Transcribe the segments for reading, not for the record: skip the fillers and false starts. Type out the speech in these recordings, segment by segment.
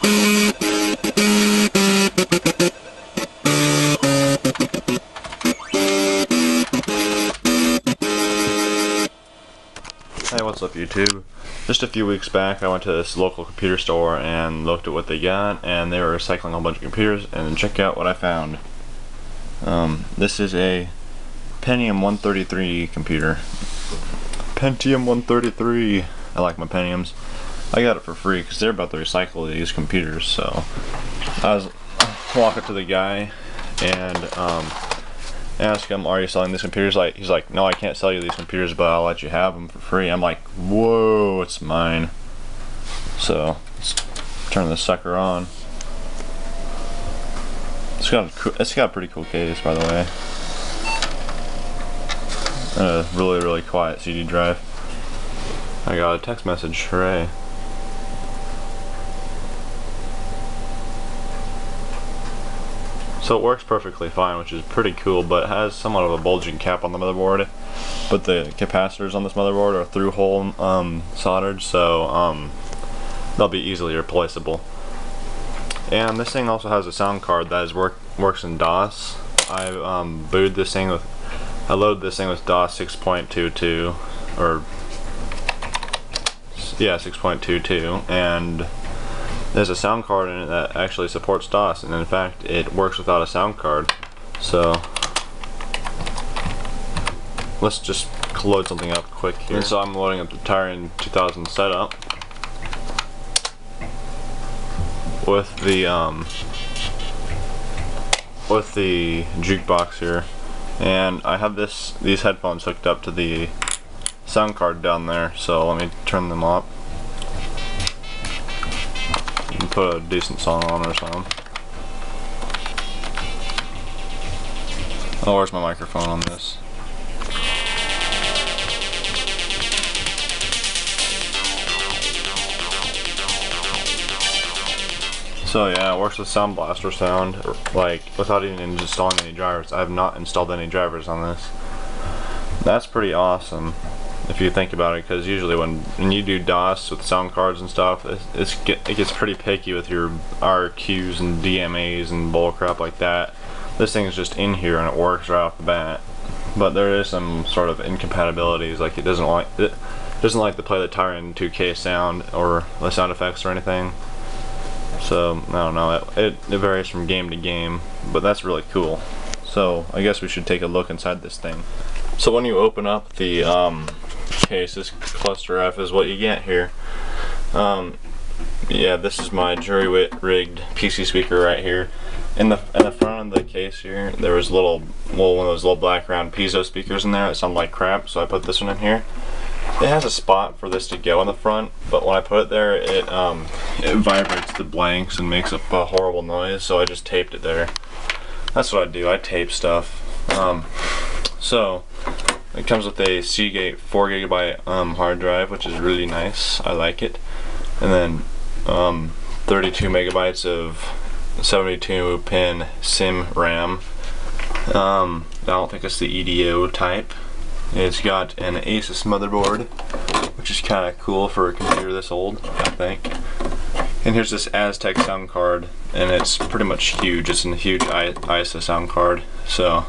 Hey, what's up YouTube? Just a few weeks back I went to this local computer store and looked at what they got, and they were recycling a whole bunch of computers, and check out what I found. This is a Pentium 133 computer. Pentium 133. I like my Pentiums. I got it for free because they're about to recycle these computers, so I was walking to the guy and ask him, are you selling these computers? He's like, no, I can't sell you these computers, but I'll let you have them for free. I'm like, whoa, it's mine. So let's turn this sucker on. It's got a pretty cool case, by the way. A really quiet CD drive. I got a text message, hooray. So it works perfectly fine, which is pretty cool, but it has somewhat of a bulging cap on the motherboard. But the capacitors on this motherboard are through-hole soldered, so they'll be easily replaceable. And this thing also has a sound card that works in DOS. I loaded this thing with DOS 6.22, or yeah, 6.22, and there's a sound card in it that actually supports DOS, and in fact it works without a sound card. So let's just load something up quick here. And so I'm loading up the Tyrion 2000 setup with the jukebox here, and I have these headphones hooked up to the sound card down there, so let me turn them up and put a decent song on or something. Oh, where's my microphone on this? So yeah, it works with Sound Blaster sound, like without even installing any drivers. I have not installed any drivers on this. That's pretty awesome if you think about it, because usually when you do DOS with sound cards and stuff, it gets pretty picky with your RQs and DMAs and bullcrap like that. This thing is just in here and it works right off the bat. But there is some sort of incompatibilities, like it doesn't like to play the Tyrion 2K sound or the sound effects or anything. So I don't know, it varies from game to game, but that's really cool. So I guess we should take a look inside this thing. So when you open up the case, this cluster F is what you get here. Yeah, this is my jury-rigged PC speaker right here. In the front of the case here, there was one of those little black round piezo speakers in there that sound like crap, so I put this one in here. It has a spot for this to go in the front, but when I put it there, it vibrates the blanks and makes a horrible noise, so I just taped it there. That's what I do, I tape stuff. So it comes with a Seagate 4GB hard drive, which is really nice. I like it. And then 32 megabytes of 72-pin SIM RAM. I don't think it's the EDO type. It's got an Asus motherboard, which is kind of cool for a computer this old, I think. And here's this Aztec sound card, and it's pretty much huge. It's a huge ISA sound card, so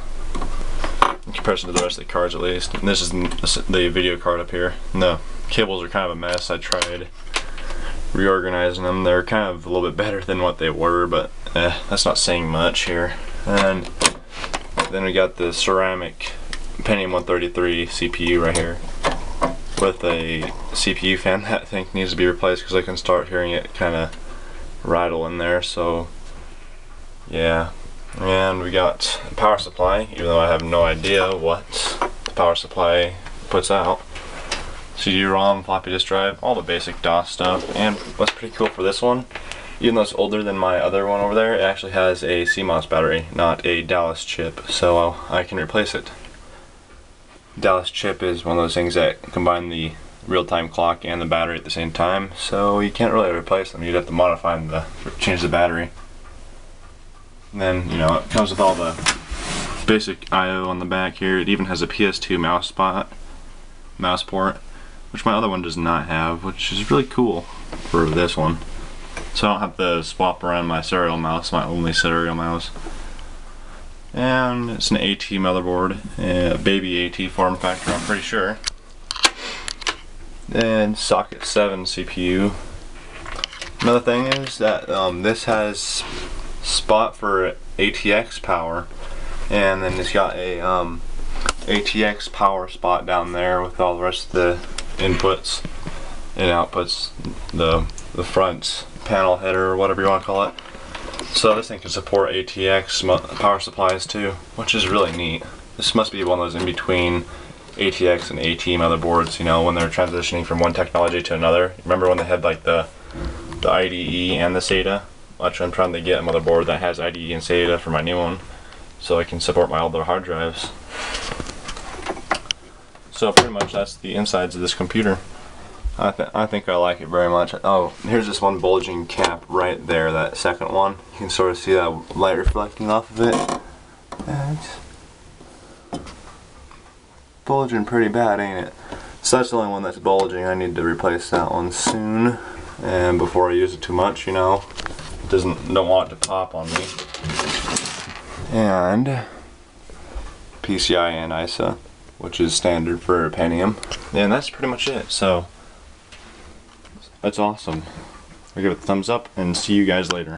in comparison to the rest of the cards at least. And this is the video card up here. And the cables are kind of a mess. I tried reorganizing them. They're kind of a little bit better than what they were, but that's not saying much here. And then we got the ceramic Pentium 133 CPU right here with a CPU fan that I think needs to be replaced because I can start hearing it kind of rattle in there. So yeah, and we got a power supply, even though I have no idea what the power supply puts out. CD-ROM, floppy disk drive, all the basic DOS stuff. And what's pretty cool for this one, even though it's older than my other one over there, it actually has a CMOS battery, not a Dallas chip, so I can replace it. Dallas chip is one of those things that combine the real-time clock and the battery at the same time, so you can't really replace them. You'd have to modify them to change the battery. And then, you know, it comes with all the basic I/O on the back here. It even has a PS2 mouse port, which my other one does not have, which is really cool for this one. so I don't have to swap around my serial mouse, my only serial mouse. And it's an AT motherboard, a baby AT form factor, I'm pretty sure. And socket 7 CPU. Another thing is that this has spot for ATX power, and then it's got a ATX power spot down there with all the rest of the inputs and outputs, the front panel header or whatever you want to call it. So this thing can support ATX power supplies too, which is really neat. This must be one of those in between ATX and AT motherboards, you know, when they're transitioning from one technology to another. Remember when they had like the IDE and the SATA? Actually, I'm trying to get a motherboard that has IDE and SATA for my new one, so I can support my older hard drives. So pretty much that's the insides of this computer. I think I like it very much. Oh, here's this one bulging cap right there, that second one. You can sort of see that light reflecting off of it. And it's bulging pretty bad, ain't it? So that's the only one that's bulging. I need to replace that one soon, and before I use it too much, you know. Don't want it to pop on me. And PCI and ISA, which is standard for Pentium. And that's pretty much it. So that's awesome. I'll give it a thumbs up and see you guys later.